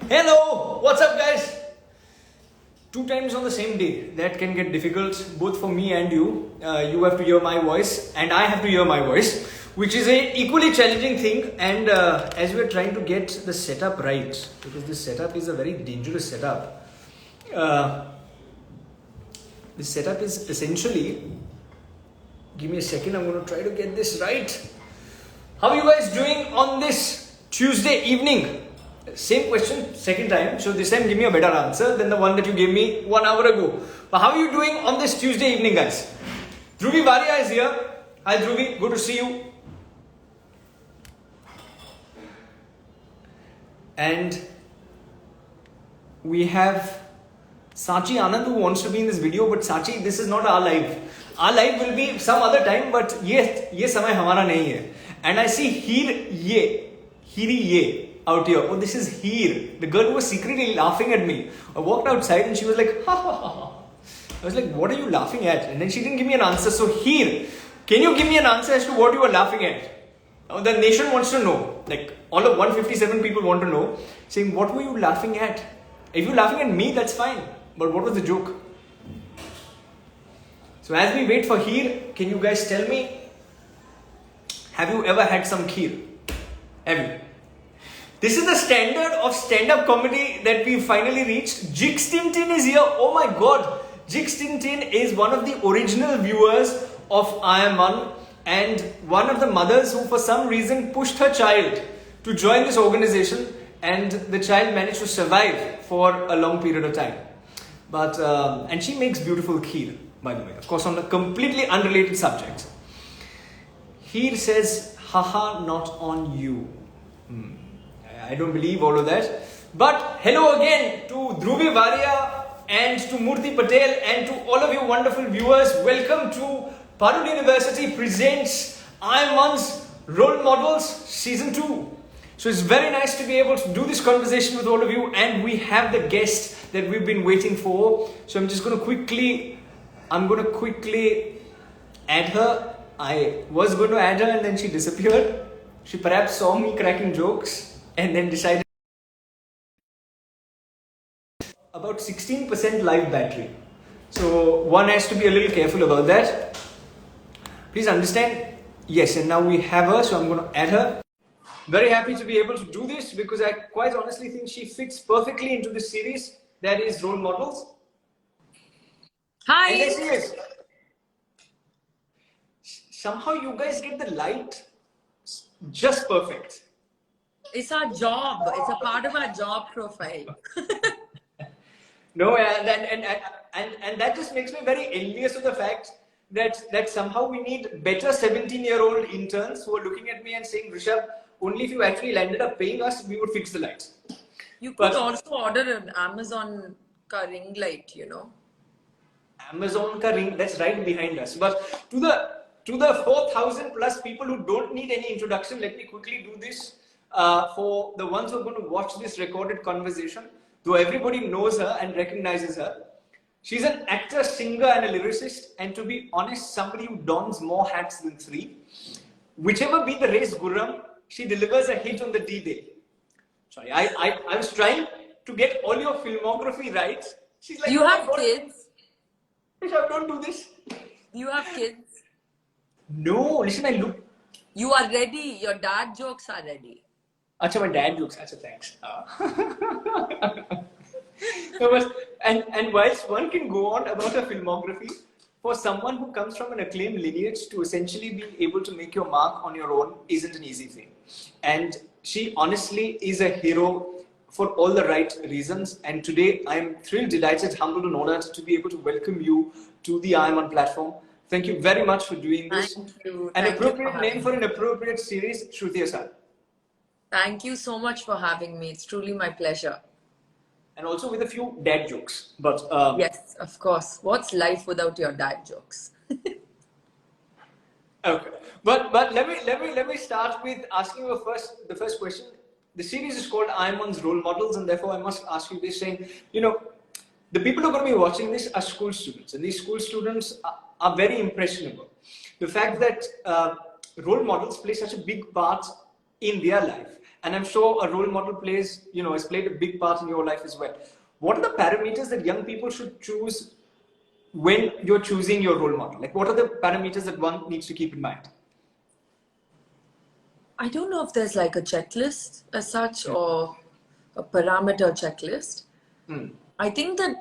Hello, what's up guys? Two times on the same day, that can get difficult both for me and you. You have to hear my voice and I have to hear my voice, which is a equally challenging thing. And as we're trying to get the setup right, because this setup is a very dangerous setup. This setup is essentially, give me a second, I'm going to try to get this right. How are you guys doing on this Tuesday evening? Same question, second time. So this time give me a better answer than the one that you gave me 1 hour ago. But how are you doing on this Tuesday evening, guys? Dhruvi Varia is here. Hi Dhruvi, good to see you. And we have Sachi Anand who wants to be in this video, but Sachi, this is not our live. Our live will be some other time, but ye samay hamara nahi hai. And I see Hiri Ye out here. Oh, this is Heer, the girl who was secretly laughing at me. I walked outside and she was like, ha ha ha ha. I was like, what are you laughing at? And then she didn't give me an answer. So Heer, can you give me an answer as to what you were laughing at? The nation wants to know. Like all of 157 people want to know, saying, what were you laughing at? If you're laughing at me, that's fine. But what was the joke? So as we wait for Heer, can you guys tell me, have you ever had some kheer? Have you? This is the standard of stand-up comedy that we finally reached. Jix Tintin is here. Oh my god. Jix Tintin is one of the original viewers of I Am One and one of the mothers who for some reason pushed her child to join this organization, and the child managed to survive for a long period of time. But and she makes beautiful kheer, by the way. Of course, on a completely unrelated subject. Heer says, haha, not on you. I don't believe all of that. But hello again to Dhruvi Varia and to Murthy Patel and to all of you wonderful viewers. Welcome to Padul University presents I Am One's Role Models Season 2. So it's very nice to be able to do this conversation with all of you, and we have the guest that we've been waiting for. So I'm going to quickly add her. I was going to add her and then she disappeared. She perhaps saw me cracking jokes and then decided. About 16% live battery. So one has to be a little careful about that. Please understand. Yes, and now we have her, so I'm going to add her. Very happy to be able to do this because I quite honestly think she fits perfectly into this series that is Role Models. Hi. And there she is. Somehow you guys get the light just perfect. It's our job. It's a part of our job profile. No, and that just makes me very envious of the fact that somehow we need better 17-year-old interns who are looking at me and saying, Rishabh, only if you actually landed up paying us, we would fix the lights. You could also order an Amazon ka ring light, you know. Amazon ka ring, that's right behind us. But to the 4,000 plus people who don't need any introduction, let me quickly do this. For the ones who are going to watch this recorded conversation, though everybody knows her and recognizes her, she's an actor, singer and a lyricist, and to be honest, somebody who dons more hats than three. Whichever be the race Gurram, she delivers a hit on the D-Day. Sorry, I was trying to get all your filmography right. She's like, you have kids? Rishabh, don't do this. You have kids? No, listen, I look. You are ready. Your dad jokes are ready. Acha, my dad jokes. Acha, thanks. And whilst one can go on about her filmography, for someone who comes from an acclaimed lineage, to essentially be able to make your mark on your own isn't an easy thing. And she honestly is a hero for all the right reasons. And today I'm thrilled, delighted, humbled and honored to be able to welcome you to the I Am One platform. Thank you very much for doing this. Thank you. An appropriate name for an appropriate series, Shruti Hassan. Thank you so much for having me. It's truly my pleasure. And also with a few dad jokes. But yes, of course. What's life without your dad jokes? Okay. But let me start with asking you the first question. The series is called I Am One's Role Models, and therefore I must ask you this, saying, you know, the people who are going to be watching this are school students, and these school students are very impressionable. The fact that role models play such a big part in their life. And I'm sure a role model plays, has played a big part in your life as well. What are the parameters that young people should choose when you're choosing your role model? Like, what are the parameters that one needs to keep in mind? I don't know if there's like a checklist as such or a parameter checklist. I think that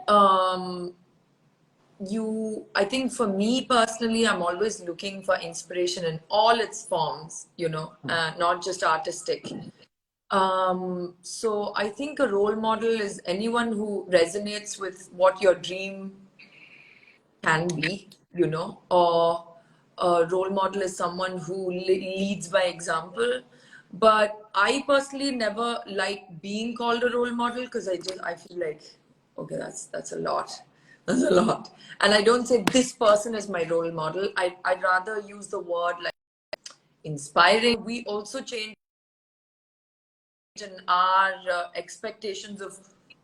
I think for me personally, I'm always looking for inspiration in all its forms, not just artistic. So I think a role model is anyone who resonates with what your dream can be, or a role model is someone who leads by example. But I personally never like being called a role model because I feel like, okay, that's a lot. That's a lot. And I don't say this person is my role model. I'd rather use the word like inspiring. We also change and our expectations of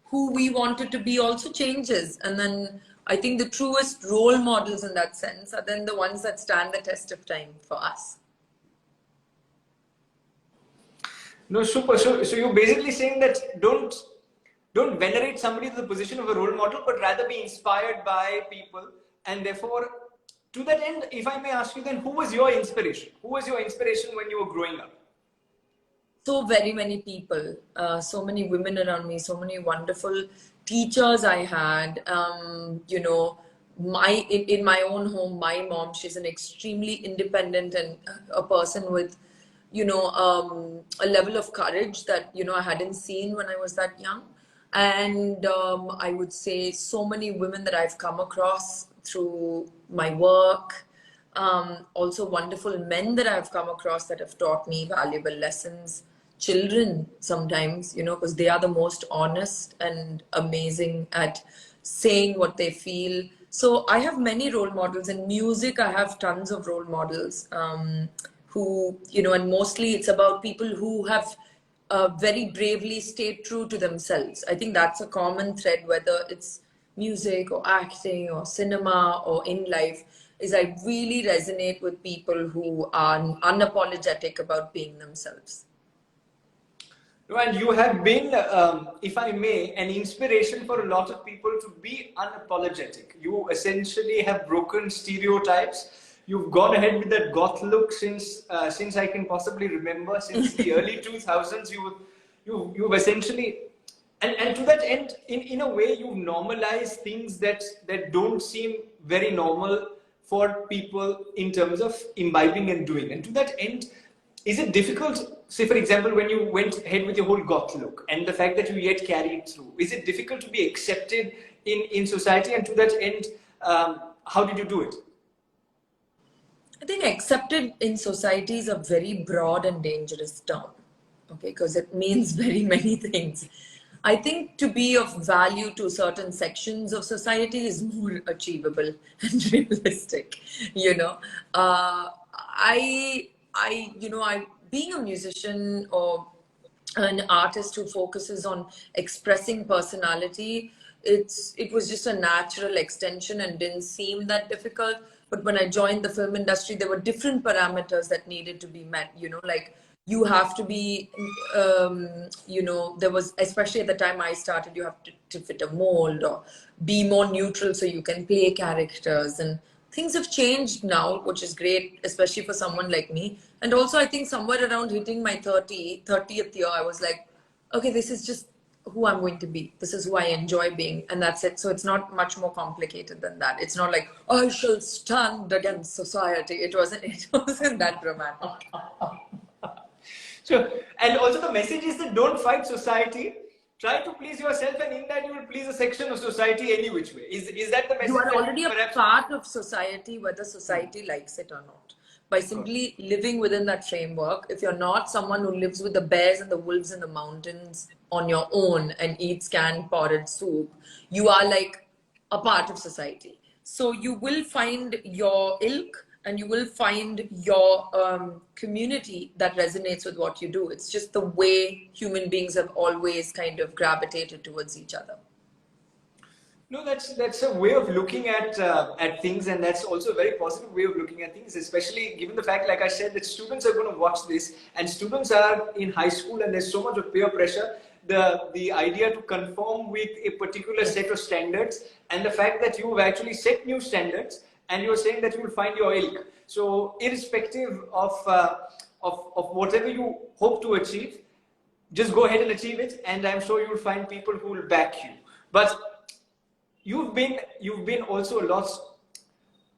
who we wanted to be also changes. And then I think the truest role models in that sense are then the ones that stand the test of time for us. No, super. So you're basically saying that don't venerate somebody to the position of a role model, but rather be inspired by people. And therefore, to that end, if I may ask you then, who was your inspiration? Who was your inspiration when you were growing up? So very many people, so many women around me, so many wonderful teachers I had. In my own home, my mom, she's an extremely independent and a person with, a level of courage that, I hadn't seen when I was that young. And I would say so many women that I've come across through my work. Also wonderful men that I've come across that have taught me valuable lessons. Children sometimes, because they are the most honest and amazing at saying what they feel. So I have many role models. In music, I have tons of role models who, and mostly it's about people who have very bravely stayed true to themselves. I think that's a common thread, whether it's music or acting or cinema or in life, is I really resonate with people who are unapologetic about being themselves. And you have been, if I may, an inspiration for a lot of people to be unapologetic. You essentially have broken stereotypes. You've gone ahead with that goth look since I can possibly remember, since the early 2000s. You've essentially, and to that end, in a way, you've normalized things that don't seem very normal for people in terms of imbibing and doing. And to that end, is it difficult, say for example, when you went ahead with your whole goth look and the fact that you yet carried through, is it difficult to be accepted in society? And to that end, how did you do it? I think accepted in society is a very broad and dangerous term, okay, because it means very many things. I think to be of value to certain sections of society is more achievable and realistic, being a musician or an artist who focuses on expressing personality, it was just a natural extension and didn't seem that difficult. But when I joined the film industry, there were different parameters that needed to be met, like you have to be, there was, especially at the time I started, you have to fit a mold or be more neutral so you can play characters. And things have changed now, which is great, especially for someone like me. And also, I think somewhere around hitting my 30th year, I was like, okay, this is just who I'm going to be. This is who I enjoy being. And that's it. So it's not much more complicated than that. It's not like, I shall stand against society. It wasn't that dramatic. So, and also the message is that don't fight society. Try to please yourself, and in that you will please a section of society any which way. Is that the message? You are already a part of society, whether society likes it or not. By simply living within that framework, if you're not someone who lives with the bears and the wolves in the mountains on your own and eats canned potted soup, you are like a part of society. So you will find your ilk and you will find your community that resonates with what you do. It's just the way human beings have always kind of gravitated towards each other. No, that's a way of looking at things, and that's also a very positive way of looking at things, especially given the fact, like I said, that students are going to watch this, and students are in high school, and there's so much of peer pressure. The idea to conform with a particular set of standards, and the fact that you've actually set new standards, and you're saying that you will find your ilk. So, irrespective of whatever you hope to achieve, just go ahead and achieve it, and I'm sure you'll find people who will back you. But you've been also a lot,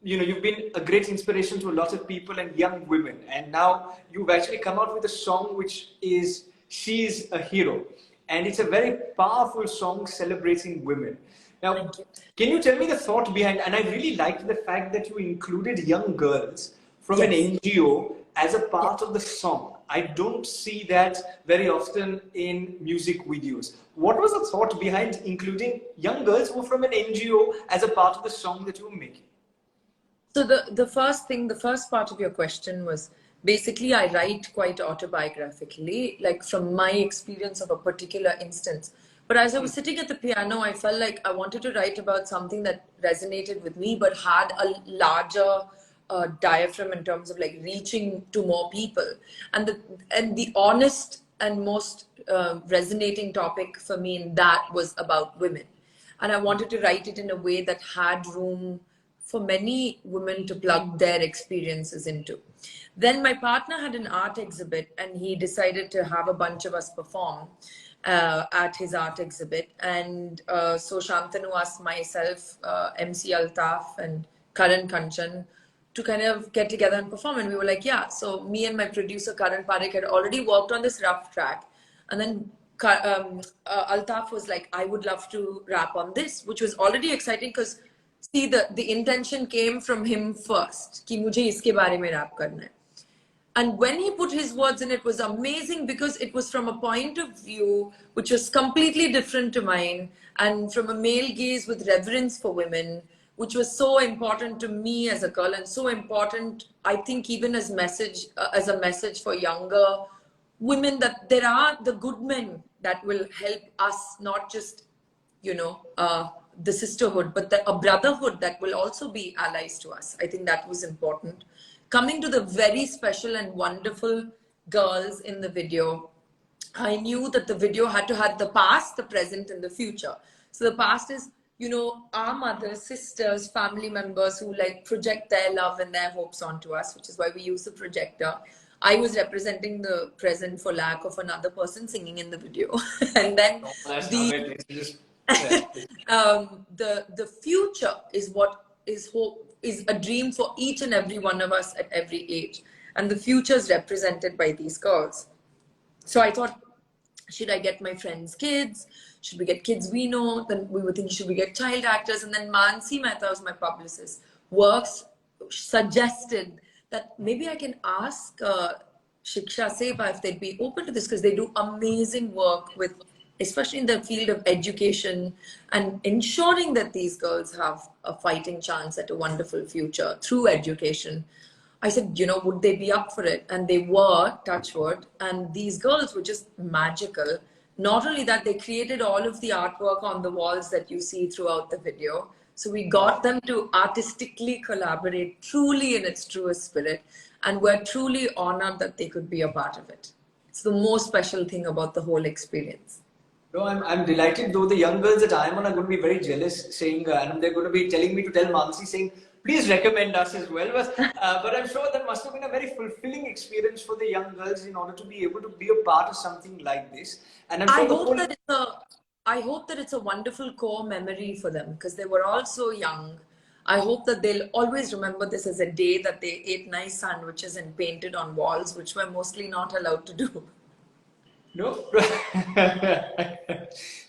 you've been a great inspiration to a lot of people and young women, and now you've actually come out with a song which is She's a Hero, and it's a very powerful song celebrating women. Now, can you tell me the thought behind, and I really liked the fact that you included young girls from an NGO as a part of the song. I don't see that very often in music videos. What was the thought behind including young girls who were from an NGO as a part of the song that you were making? So the first part of your question was basically I write quite autobiographically, like from my experience of a particular instance. But as I was sitting at the piano, I felt like I wanted to write about something that resonated with me, but had a larger diaphragm in terms of like reaching to more people. And the honest and most resonating topic for me in that was about women. And I wanted to write it in a way that had room for many women to plug their experiences into. Then my partner had an art exhibit, and he decided to have a bunch of us perform at his art exhibit. And so Shantanu asked myself, MC Altaf and Karan Kanchan to kind of get together and perform. And we were like, yeah. So me and my producer Karan Parekh had already worked on this rough track. And then Altaf was like, I would love to rap on this, which was already exciting because see, the intention came from him first, कि मुझे इसके बारे में rap करना है. And when he put his words in, it was amazing because it was from a point of view which was completely different to mine, and from a male gaze with reverence for women, which was so important to me as a girl, and so important, I think, even as a message for younger women, that there are the good men that will help us, not just, the sisterhood, but a brotherhood that will also be allies to us. I think that was important. Coming to the very special and wonderful girls in the video, I knew that the video had to have the past, the present, and the future. So the past is, our mothers, sisters, family members who like project their love and their hopes onto us, which is why we use the projector. I was representing the present for lack of another person singing in the video. And then the future is what is hope, is a dream for each and every one of us at every age. And the future is represented by these girls. So I thought, should I get my friends' kids? Should we get kids we know? Then we were thinking, should we get child actors? And then Mansi Mehta, was my publicist, suggested that maybe I can ask Shiksha Seva if they'd be open to this, because they do amazing work with, especially in the field of education and ensuring that these girls have a fighting chance at a wonderful future through education. I said, would they be up for it? And they were, touch wood. And these girls were just magical. Not only that, they created all of the artwork on the walls that you see throughout the video. So we got them to artistically collaborate truly in its truest spirit. And we're truly honored that they could be a part of it. It's the most special thing about the whole experience. No, I'm delighted, though the young girls at IMON are going to be very jealous, saying, and they're going to be telling me to tell Mansi, saying, please recommend us as well. But I'm sure that must have been a very fulfilling experience for the young girls in order to be able to be a part of something like this. And I'm sure I hope that it's a wonderful core memory for them, because they were all so young. I hope that they'll always remember this as a day that they ate nice sandwiches and painted on walls, which we're mostly not allowed to do. No,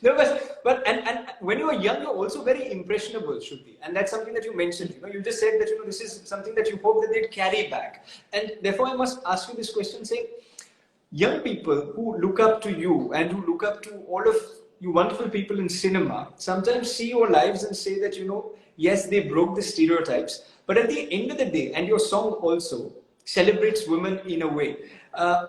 no, but when you were young, you're also very impressionable, Shruti, and that's something that you mentioned. You just said that this is something that you hope that they'd carry back, and therefore I must ask you this question: saying, young people who look up to you and who look up to all of you wonderful people in cinema, sometimes see your lives and say that yes, they broke the stereotypes, but at the end of the day, and your song also celebrates women in a way.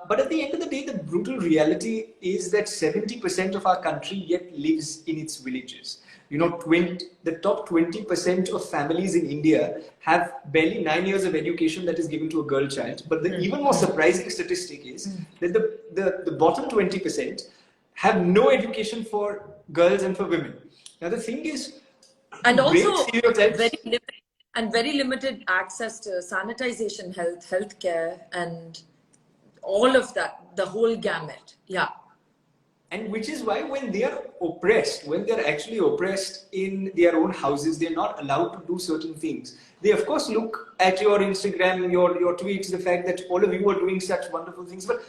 But at the end of the day, the brutal reality is that 70% of our country yet lives in its villages. The top 20% of families in India have barely 9 years of education that is given to a girl child. But the even more surprising statistic is that the bottom 20% have no education for girls and for women. Now the thing is, and to break also stereotypes, very limited access to sanitization, healthcare, and all of that, the whole gamut. Yeah. and which is why when they are oppressed, when they're actually oppressed in their own houses, they're not allowed to do certain things. They of course look at your Instagram, your tweets, the fact that all of you are doing such wonderful things, but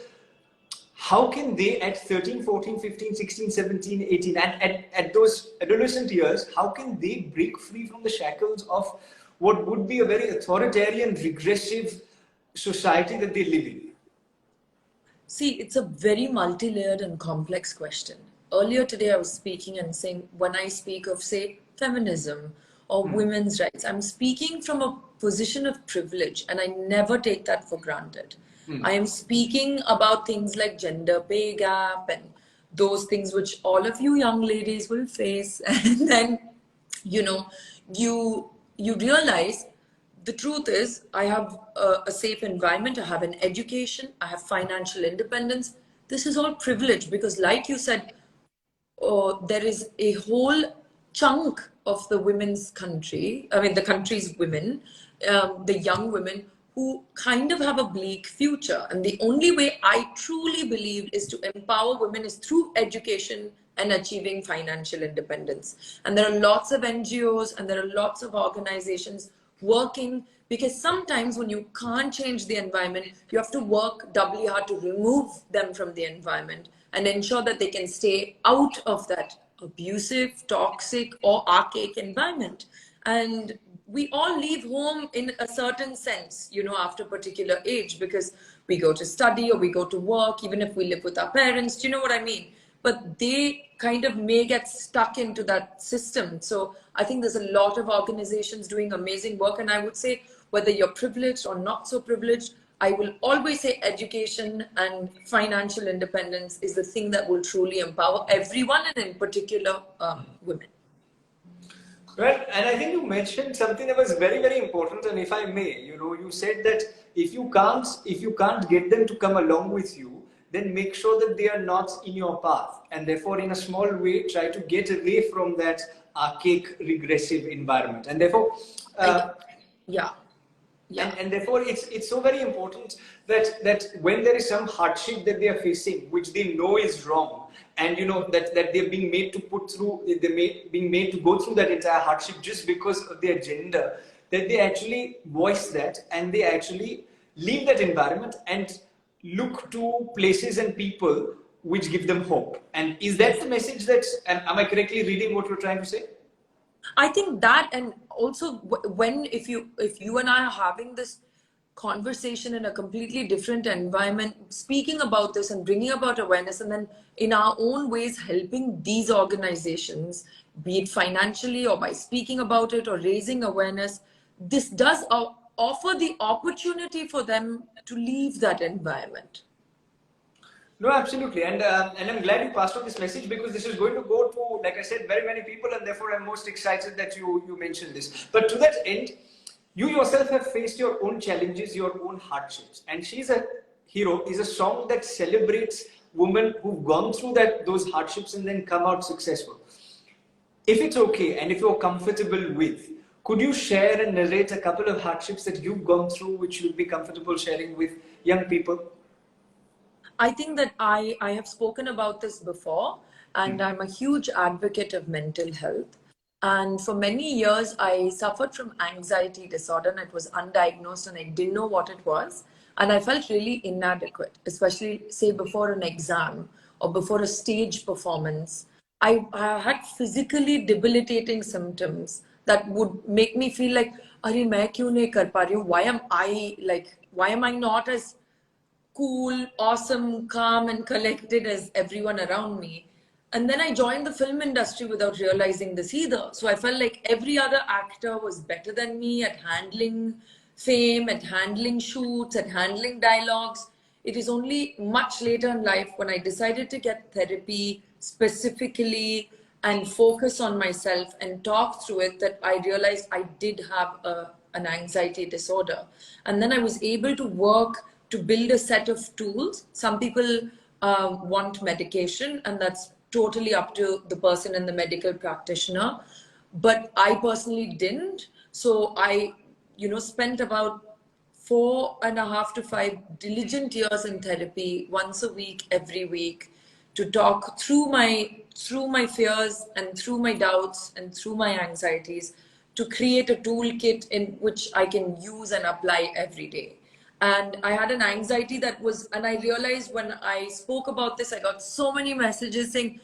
how can they at 13, 14, 15, 16, 17, 18, at those adolescent years, how can they break free from the shackles of what would be a very authoritarian, regressive society that they live in? See, it's a very multi-layered and complex question. Earlier today, I was speaking and saying, when I speak of, say, feminism or women's rights, I'm speaking from a position of privilege, and I never take that for granted. I am speaking about things like gender pay gap and those things which all of you young ladies will face. And then, you realize the truth is, I have a safe environment, I have an education, I have financial independence. This is all privilege because, like you said, there is a whole chunk of the women's country, I mean, the country's women, the young women, who kind of have a bleak future. And the only way I truly believe is to empower women is through education and achieving financial independence. And there are lots of NGOs and there are lots of organizations working, because sometimes when you can't change the environment, you have to work doubly hard to remove them from the environment and ensure that they can stay out of that abusive, toxic, or archaic environment. And we all leave home in a certain sense, after a particular age, because we go to study or we go to work, even if we live with our parents. Do you know what I mean? But they kind of may get stuck into that system. So I think there's a lot of organizations doing amazing work. And I would say, whether you're privileged or not so privileged, I will always say education and financial independence is the thing that will truly empower everyone, and in particular, women. Well, and I think you mentioned something that was very, very important. And if I may, you said that if you can't get them to come along with you, then make sure that they are not in your path. And therefore, in a small way, try to get away from that archaic, regressive environment. And therefore, yeah. And therefore, it's so very important that when there is some hardship that they are facing, which they know is wrong, and that they're being made to being made to go through that entire hardship just because of their gender, that they actually voice that and they actually leave that environment and look to places and people which give them hope. And is that the message am I correctly reading what you're trying to say? I think that, and also if you and I are having this conversation in a completely different environment, speaking about this and bringing about awareness, and then in our own ways helping these organizations, be it financially or by speaking about it or raising awareness, this does offer the opportunity for them to leave that environment. No, absolutely. And I'm glad you passed on this message, because this is going to go to, like I said, very many people, and therefore I'm most excited that you mentioned this. But to that end, you yourself have faced your own challenges, your own hardships. And She's a Hero is a song that celebrates women who've gone through those hardships and then come out successful. If it's okay and if you're comfortable with, could you share and narrate a couple of hardships that you've gone through, which you'd be comfortable sharing with young people? I think that I have spoken about this before, and I'm a huge advocate of mental health. And for many years, I suffered from anxiety disorder, and it was undiagnosed, and I didn't know what it was. And I felt really inadequate, especially, say, before an exam or before a stage performance. I had physically debilitating symptoms that would make me feel like, "Arey, main kyun nahi kar pa rahi hu? Why am I not as cool, awesome, calm, and collected as everyone around me?" And then I joined the film industry without realizing this either. So I felt like every other actor was better than me at handling fame, at handling shoots, at handling dialogues. It is only much later in life when I decided to get therapy specifically and focus on myself and talk through it, that I realized I did have an anxiety disorder. And then I was able to work to build a set of tools. Some people want medication, and that's totally up to the person and the medical practitioner. But I personally didn't. So I, spent about 4.5 to 5 diligent years in therapy, once a week, every week, to talk through my fears and through my doubts and through my anxieties, to create a toolkit in which I can use and apply every day. And I had an anxiety and I realized when I spoke about this, I got so many messages saying,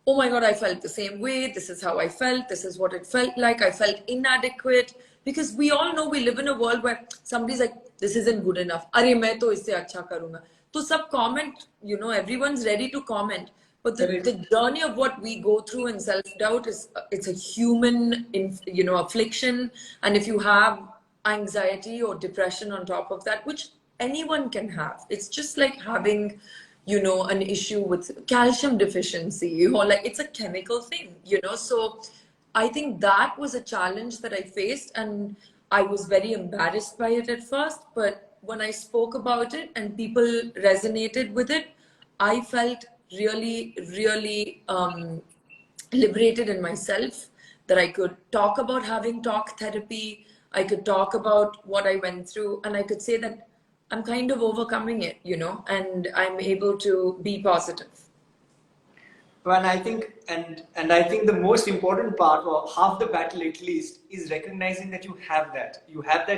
oh my God, I felt the same way. This is how I felt. This is what it felt like. I felt inadequate. Because we all know we live in a world where somebody's like, this isn't good enough. Are main to isse acha karunga. So sub comment, everyone's ready to comment. But the journey of what we go through in self-doubt it's a human, affliction. And if you have anxiety or depression on top of that, which anyone can have, it's just like having, an issue with calcium deficiency, or like it's a chemical thing, So I think that was a challenge that I faced, and I was very embarrassed by it at first. But when I spoke about it and people resonated with it, I felt really, really liberated in myself, that I could talk about having talk therapy. I could talk about what I went through, and I could say that I'm kind of overcoming it, and I'm able to be positive. Well, I think, and I think the most important part, or half the battle at least, is recognizing that you have that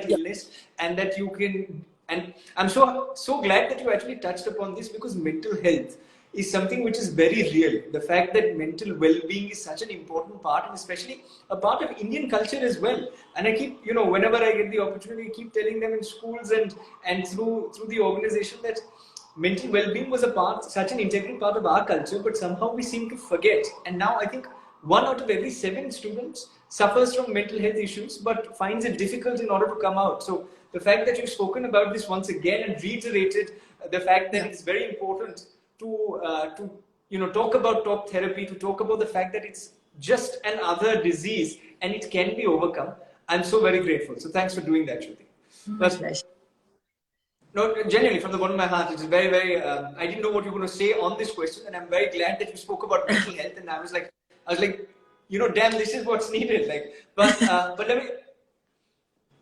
illness, and that you can. And I'm so glad that you actually touched upon this, because mental health is something which is very real. The fact that mental well-being is such an important part, and especially a part of Indian culture as well. And I keep, whenever I get the opportunity, I keep telling them in schools and through the organization that mental well-being was such an integral part of our culture, but somehow we seem to forget. And now I think 1 out of every 7 students suffers from mental health issues, but finds it difficult in order to come out. So the fact that you've spoken about this once again and reiterated the fact that it's very important to talk about talk therapy, to talk about the fact that it's just another disease and it can be overcome. I'm so very grateful. So thanks for doing that, Shruti. No, genuinely, from the bottom of my heart, it's very, very. I didn't know what you were going to say on this question, and I'm very glad that you spoke about mental health. And I was like, damn, this is what's needed. But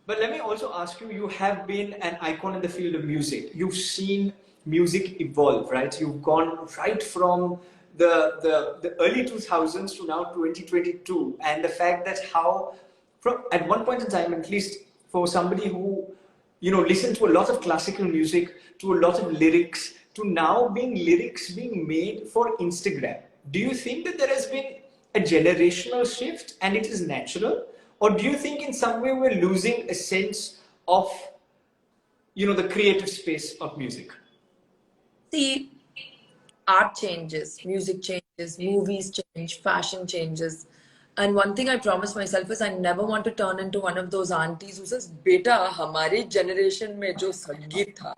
let me also ask you. You have been an icon in the field of music. You've seen music evolve, right? You've gone right from the early 2000s to now 2022, and the fact that at one point in time, at least for somebody who listen to a lot of classical music, to a lot of lyrics, to now lyrics being made for Instagram. Do you think that there has been a generational shift and it is natural? Or do you think in some way we're losing a sense of, the creative space of music? See, art changes, music changes, movies change, fashion changes. And one thing I promised myself is I never want to turn into one of those aunties who says, "Beta, हमारे generation में जो संगीत था,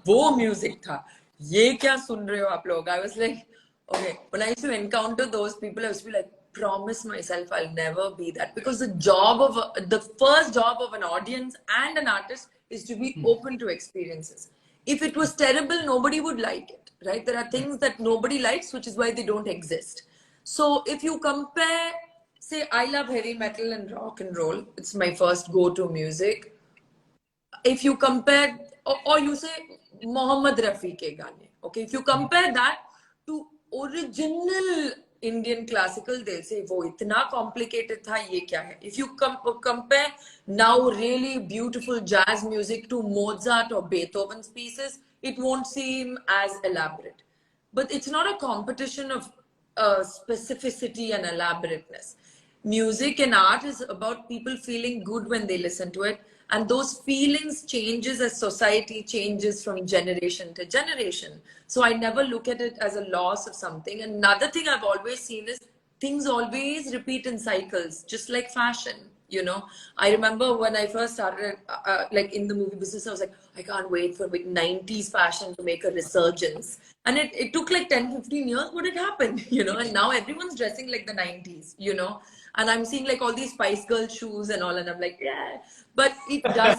वो music था, ये क्या सुन रहे हो आप लोग?" I was like, okay. When I used to encounter those people, I used to be like, promise myself I'll never be that, because the first job of an audience and an artist is to be open to experiences. If it was terrible, nobody would like it, right? There are things that nobody likes, which is why they don't exist. So if you compare, say, I love heavy metal and rock and roll. It's my first go-to music. If you compare, or you say Mohammed Rafi ke gaane, okay? If you compare that to original Indian classical, they'll say, "वो इतना complicated था, ये क्या है?" If you compare now really beautiful jazz music to Mozart or Beethoven's pieces, it won't seem as elaborate. But it's not a competition of specificity and elaborateness. Music and art is about people feeling good when they listen to it, and those feelings changes as society changes from generation to generation. So I never look at it as a loss of something. Another thing I've always seen is things always repeat in cycles, just like fashion. you know. I remember when I first started, like in the movie business, I was like, I can't wait for 90s fashion to make a resurgence. And it took like 10, 15 years, but it happened, you know, and now everyone's dressing like the 90s, you know. And I'm seeing like all these Spice Girl shoes and all, and I'm like, yeah. But it does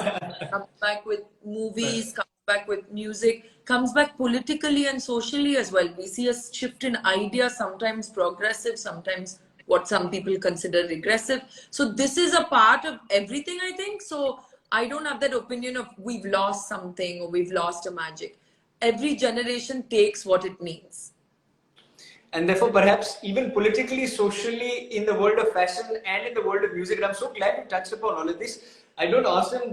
come back with movies, comes back with music, comes back politically and socially as well. We see a shift in ideas, sometimes progressive, sometimes what some people consider regressive. So this is a part of everything, I think. So I don't have that opinion of we've lost something or we've lost a magic. Every generation takes what it needs. And therefore, perhaps even politically, socially, in the world of fashion and in the world of music, and I'm so glad you touched upon all of this. I don't often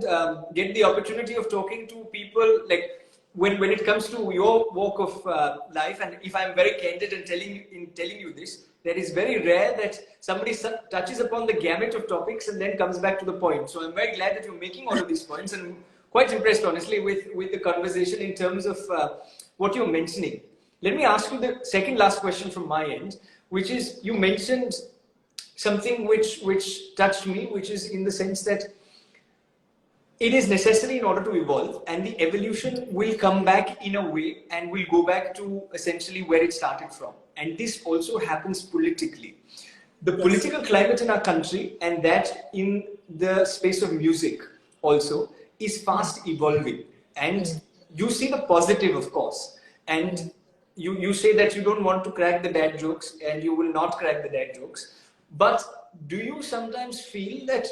get the opportunity of talking to people like when it comes to your walk of life. And if I'm very candid in telling you this, that is very rare that somebody touches upon the gamut of topics and then comes back to the point. So I'm very glad that you're making all of these points, and quite impressed, honestly, with the conversation in terms of what you're mentioning. Let me ask you the second last question from my end, which is, you mentioned something which touched me, which is in the sense that it is necessary in order to evolve, and the evolution will come back in a way and will go back to essentially where it started from. And this also happens politically. The political climate in our country, and that in the space of music also, is fast evolving. And you see the positive, of course. And you say that you don't want to crack the dad jokes, and you will not crack the dad jokes. But do you sometimes feel that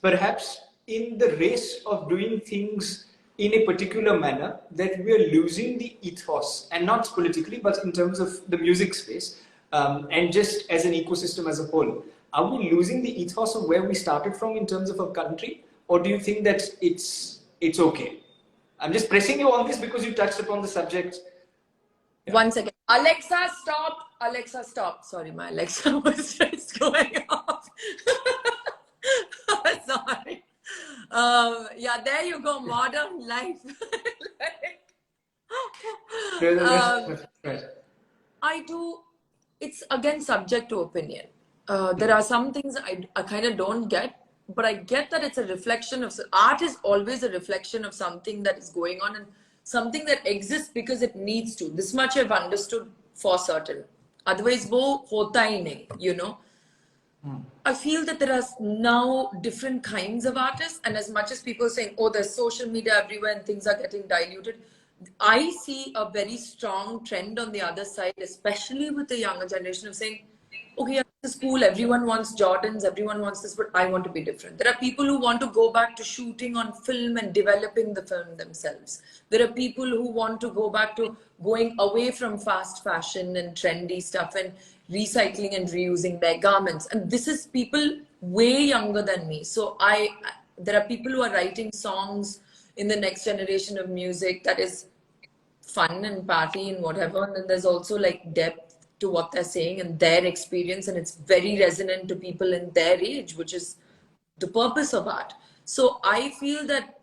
perhaps in the race of doing things in a particular manner, that we are losing the ethos, and not politically, but in terms of the music space, and just as an ecosystem as a whole? Are we losing the ethos of where we started from in terms of a country, or do you think that it's okay? I'm just pressing you on this because you touched upon the subject. Yeah. 1 second. Alexa, stop. Alexa, stop. Sorry, my Alexa was just going off. Sorry. Yeah, there you go. Modern life. I do. It's again subject to opinion. There are some things I kind of don't get, but I get that it's a reflection of art is always a reflection of something that is going on and something that exists because it needs to. This much I've understood for certain. Otherwise, wo hota hi nahi, you know. I feel that there are now different kinds of artists, and as much as people are saying, oh, there's social media everywhere and things are getting diluted, I see a very strong trend on the other side, especially with the younger generation, of saying, okay, yeah, this is cool, everyone wants Jordans, everyone wants this, but I want to be different. There are people who want to go back to shooting on film and developing the film themselves. There are people who want to go back to going away from fast fashion and trendy stuff and recycling and reusing their garments. And this is people way younger than me. So there are people who are writing songs in the next generation of music that is fun and party and whatever. And then there's also like depth to what they're saying and their experience. And it's very resonant to people in their age, which is the purpose of art. So I feel that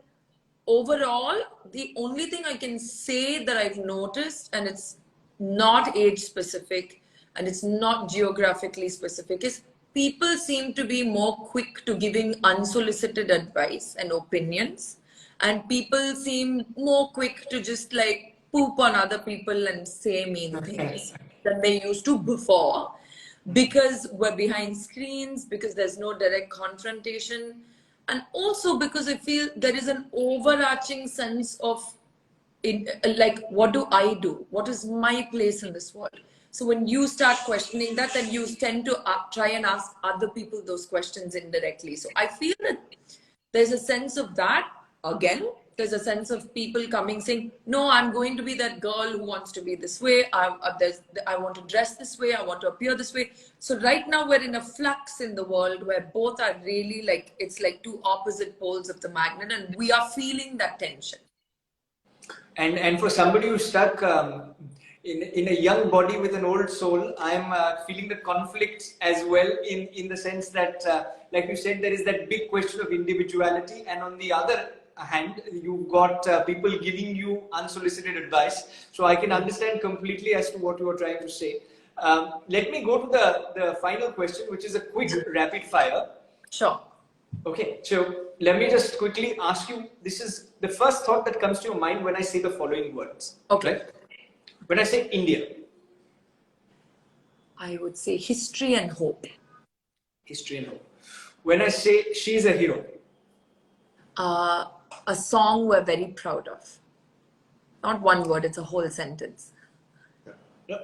overall, the only thing I can say that I've noticed, and it's not age specific and it's not geographically specific, is people seem to be more quick to giving unsolicited advice and opinions, and people seem more quick to just like poop on other people and say mean things than they used to before, because we're behind screens, because there's no direct confrontation, and also because I feel there is an overarching sense of like, what do I do? What is my place in this world? So when you start questioning that, then you tend to try and ask other people those questions indirectly. So I feel that there's a sense of that. Again, there's a sense of people coming saying, no, I'm going to be that girl who wants to be this way. I want to dress this way. I want to appear this way. So right now we're in a flux in the world where both are really like, it's like two opposite poles of the magnet, and we are feeling that tension. And for somebody who's stuck in a young body with an old soul, I'm feeling the conflict as well, in the sense that, like you said, there is that big question of individuality, and on the other hand, you've got people giving you unsolicited advice. So I can understand completely as to what you are trying to say. Let me go to the final question, which is a quick rapid fire. Sure. Okay, so let me just quickly ask you. This is the first thought that comes to your mind when I say the following words. Okay. Right? When I say India, I would say history and hope. history and hope. When I say she's a hero, Uh, a song we're very proud of. Not one word, it's a whole sentence. yeah,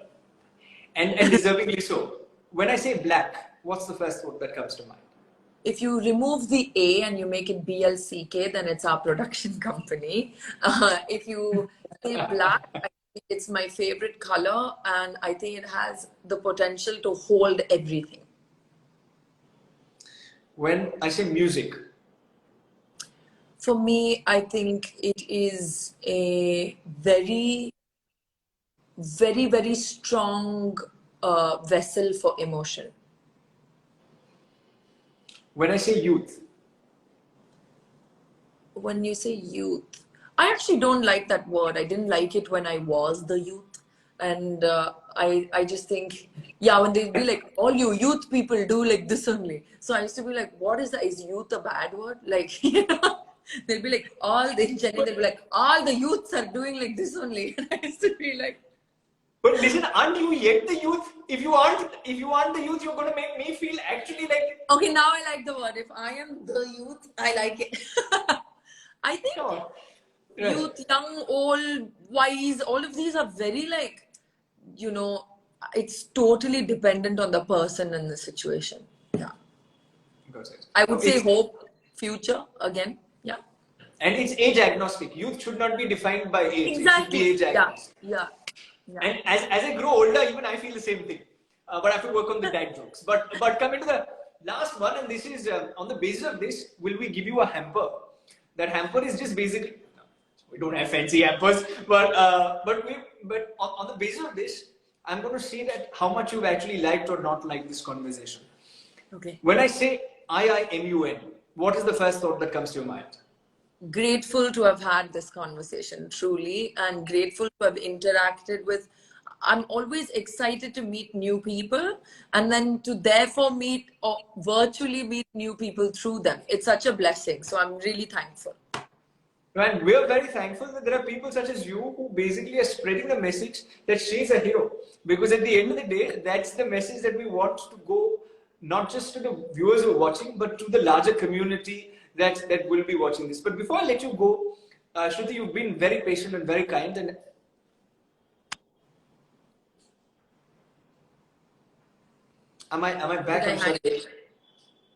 and deservingly so. When I say black, what's the first thought that comes to mind? If you remove the A and you make it BLCK, then it's our production company. If you say black, I think it's my favorite color, and I think it has the potential to hold everything. When I say music, For me, I think it is a very, very, very strong vessel for emotion. when I say youth, When you say youth, I actually don't like that word. I didn't like it when I was the youth, and I just think, yeah, when they'd be like, all you youth people do like this only. So I used to be like, what is that? Is youth a bad word? Like, they'll be like, they'll be like, all the youths are doing like this only. And I used to be like, but listen, aren't you yet the youth? If you aren't the youth, you're gonna make me feel actually like. okay, now I like the word. If I am the youth, I like it. I think Come on. Right. youth, young, old, wise, all of these are very like, you know, it's totally dependent on the person and the situation. Yeah. Got it. I would say It's, hope, future again. Yeah. and it's age agnostic. Youth should not be defined by age. It should be Exactly. age Yeah. agnostic. Yeah. Yeah. And as I grow older, even I feel the same thing. But I have to work on the dad jokes. But coming to the last one, and this is on the basis of this, will we give you a hamper? That hamper is just basically, we don't have fancy hampers, but on the basis of this, I'm going to say that how much you've actually liked or not liked this conversation. Okay. When I say IIMUN, what is the first thought that comes to your mind? Grateful to have had this conversation, truly, and grateful to have interacted with. I'm always excited to meet new people and then to therefore meet or virtually meet new people through them. It's such a blessing. So I'm really thankful. And we're very thankful that there are people such as you who basically are spreading the message that she's a hero. Because at the end of the day, that's the message that we want to go not just to the viewers who are watching, but to the larger community that will be watching this. But before I let you go, Shruti, you've been very patient and very kind. And am I back? Okay, I'm sorry.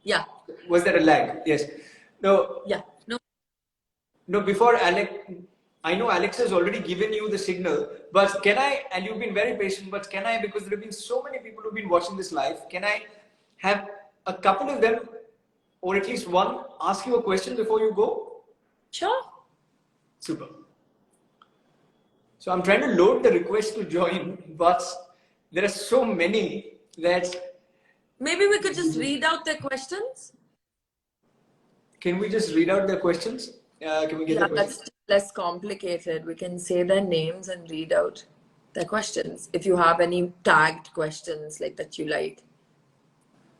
yeah, Was there a lag? Yes. No. yeah. No, No, before Alex, I know Alex has already given you the signal, but can I, and you've been very patient, but can I, because there have been so many people who've been watching this live, can I have a couple of them, or at least one, ask you a question before you go? sure. Super. So I'm trying to load the request to join, but there are so many that. Maybe we could just read out their questions. Can we just read out their questions? Can we get Yeah, the questions? that's less complicated. We can say their names and read out their questions. If you have any tagged questions like that you like.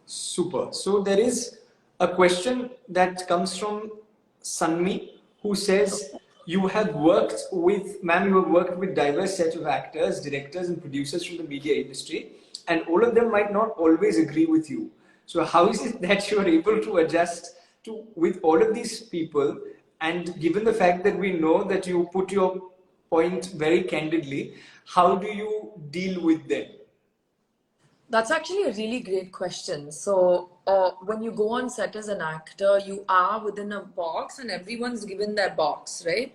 Super. So there is a question that comes from Sanmi, who says, you have worked with, ma'am, you have worked with diverse set of actors, directors and producers from the media industry, and all of them might not always agree with you. So how is it that you are able to adjust to with all of these people, and given the fact that we know that you put your point very candidly, how do you deal with them? That's actually a really great question. So, when you go on set as an actor, you are within a box and everyone's given their box, right?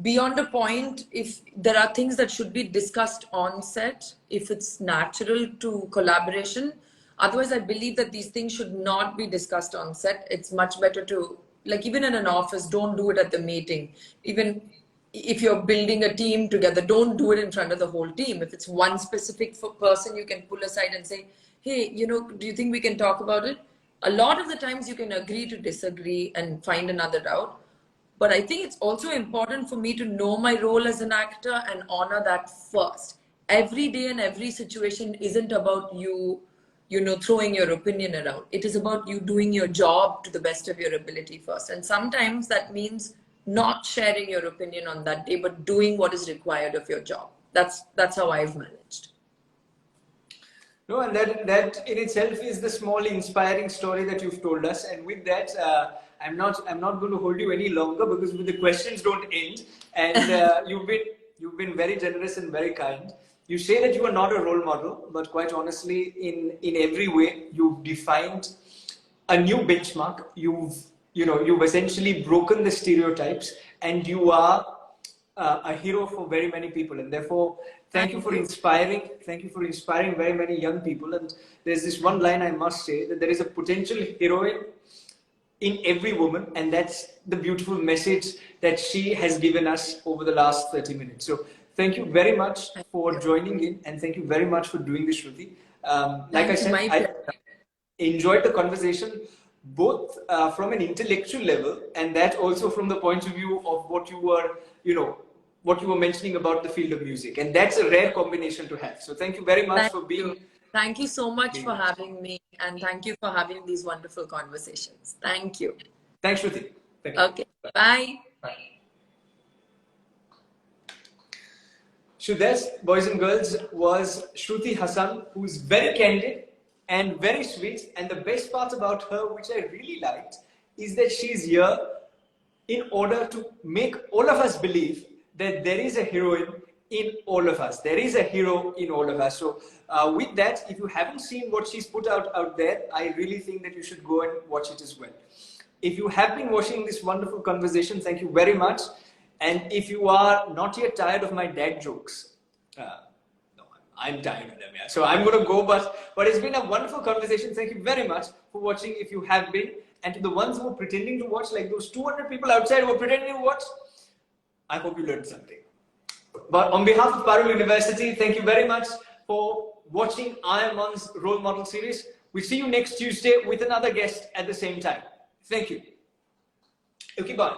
Beyond a point, if there are things that should be discussed on set, if it's natural to collaboration, otherwise, I believe that these things should not be discussed on set. It's much better to, like, even in an office, don't do it at the meeting. Even if you're building a team together, don't do it in front of the whole team. If it's one specific person, you can pull aside and say, hey, do you think we can talk about it? A lot of the times you can agree to disagree and find another route. But I think it's also important for me to know my role as an actor and honor that first. Every day and every situation isn't about you, throwing your opinion around. It is about you doing your job to the best of your ability first. And sometimes that means not sharing your opinion on that day, but doing what is required of your job. That's how I've managed. No, and that in itself is the small inspiring story that you've told us. And with that, I'm not going to hold you any longer because the questions don't end. And you've been very generous and very kind. You say that you are not a role model, but quite honestly, in every way, you've defined a new benchmark. You've essentially broken the stereotypes, and you are a hero for very many people. And therefore, thank you for inspiring very many young people. And there's this one line I must say, that there is a potential heroine in every woman, and that's the beautiful message that she has given us over the last 30 minutes. So thank you very much for joining in, and thank you very much for doing this, Shruti. Like I said, I enjoyed the conversation, both from an intellectual level, and that also from the point of view of what you were mentioning about the field of music. And that's a rare combination to have. So thank you very much for being... Thank you so much for having me, and thank you for having these wonderful conversations. Thank you. Thanks, Shruti. Thank you. Okay. Bye. Bye. So this, boys and girls, was Shruti Hassan, who's very candid and very sweet. And the best part about her, which I really liked, is that she's here in order to make all of us believe that there is a heroine in all of us. There is a hero in all of us. So with that, if you haven't seen what she's put out there, I really think that you should go and watch it as well. If you have been watching this wonderful conversation, thank you very much. And if you are not yet tired of my dad jokes, no, I'm tired of them, yeah. So I'm going to go, but it's been a wonderful conversation. Thank you very much for watching, if you have been. And to the ones who are pretending to watch, like those 200 people outside who are pretending to watch, I hope you learned something. But on behalf of Parul University, thank you very much for watching Iron Man's Role Model series. We'll see you next Tuesday with another guest at the same time. Thank you. Okay, bye.